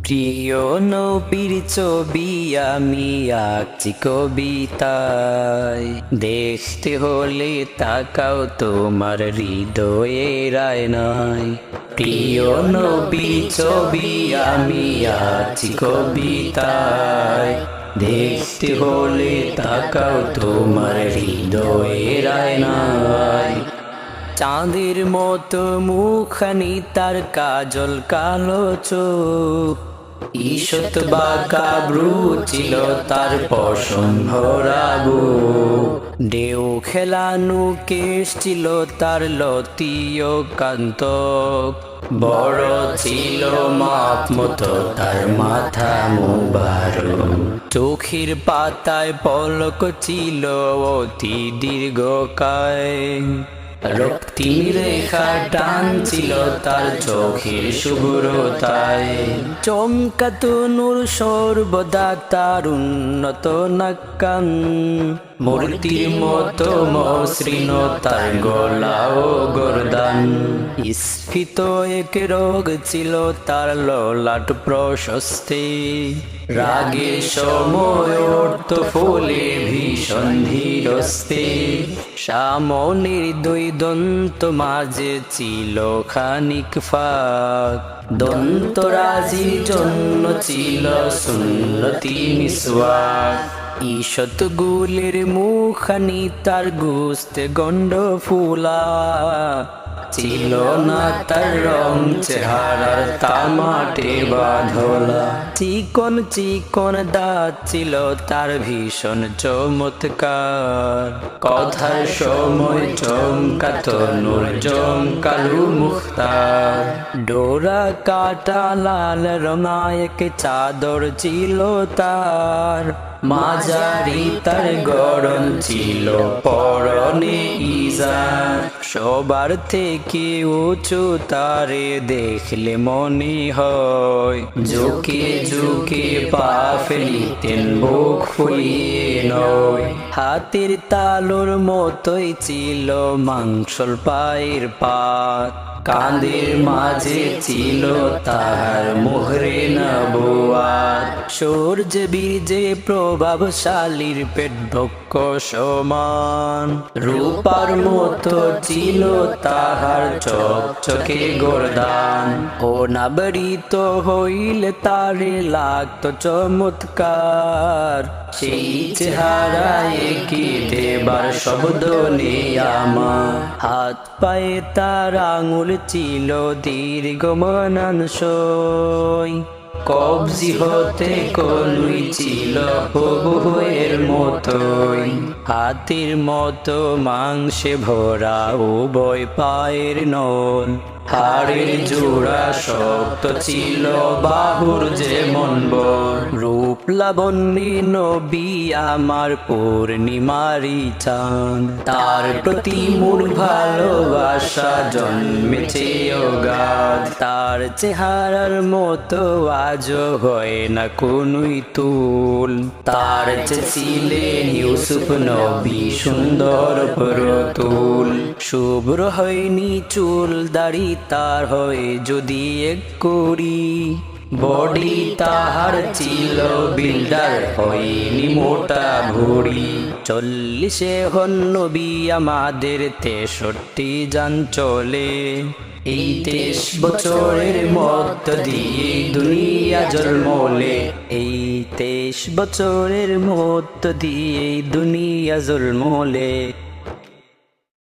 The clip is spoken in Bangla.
প্রিয় নবীর ছবি আমি আঁকছি কবিতায়, দেখতে হলে তাকাও তোমার হৃদয়ের আয়নায়। প্রিয় নবীর ছবি আমি আঁকছি কবিতায়, দেখতে হলে তাকাও তোমার হৃদয়ের আয়নায়। চাঁদের মতো মুখখানি তার কাজল কালো চোখ, ঈষৎ বাঁকা ভ্রু ছিল তার পশম ভরা বুক, ঢেউ খেলানো কেশ ছিল তার লতিও কান্তক, বড় ছিল মাপ মতো তার মাথা মুবারক, চোখের পাতায় পলক ছিল অতি দীর্ঘকায়, রক্তিম রেখা টান ছিল তার চোখের শুভ্রতায়, চমকাতো নূর সর্বদা তার উন্নত নাক্কান, মূর্তির মতো মসৃণ তার গলা ও গর্দান, স্ফীত এক রোগ ছিল তার ললাট প্রশস্তে, রাগের সময় অর্থ ফলে ভীষণ ধীরস্তে, সামনের দুই দন্ত মাঝে ছিল খানিক ফাঁক, দন্তরাজির জন্য ছিল সুন্নতি মিসওয়াক, ঈষৎ গুলের মুখখানি তার গুস্তে গন্ড ফুলা, ছিল না তার রং চেহারার তামাটে বাঁধলা, চিকন চিকন দাঁত ছিল তার ভীষণ চমৎকার, কথার সময় চমকাতো নূর জমকালু মুখতার, ডোরা কাটা লাল রঙায়ক চাদর ছিল তার, মাঝারি তার গড়ন ছিল পরনে ইজার, সবার থেকে উঁচু তারে দেখলে মনে হয়, ঝুঁকে ঝুঁকে পা ফেলিতেন বুক ফুলিয়ে নয়, হাতের তালুর মতোই ছিল মাংসল পায়ের পাত, কাঁধের মাঝে ছিল তার মোহরে নবুয়াত, সূর্য বীর্যে প্রভাবশালীর পেট বক্ষ সমান, রূপার মতো ছিল তাহার চকচকে গর্দান, ও নাবরিত হইলে তারে লাগতো চমৎকার, সেই চেহারায় কি দেবার শব্দ নেই আমার, হাত পায়ে তার আঙুল ছিল দীর্ঘ মানানসই, কবজি হতে কনুই ছিল হুবহুয়ের মতোই, হাতির মতো মাংসে ভরা উভয় পায়ের নল, হাড়ের জোড়া শক্ত ছিল বাহুর যেমন বল, রূপ লাবণ্যে নবী আমার পূর্ণিমারি চাঁদ, তার প্রতি মোর ভালোবাসা জন্মেছে অগাধ, তার চেহারার মতো আজও হয় না কোনুই তুল, তার ছিলেন ইউসুফ নবী সুন্দর পুরুতুল, শুভ্র হয়নি চুল দাড়ি তার হয় যদি এক করি, বডি তাহার ছিল বিল্ডার হয়নি মোটা ভুড়ি, 40 হন নবী আমাদের 63 যান চলে, এই 23 বছরের মধ্য দিয়ে দুনিয়া জন্মলে, এই 23 বছরের মধ্য দিয়ে দুনিয়া জন্মলে।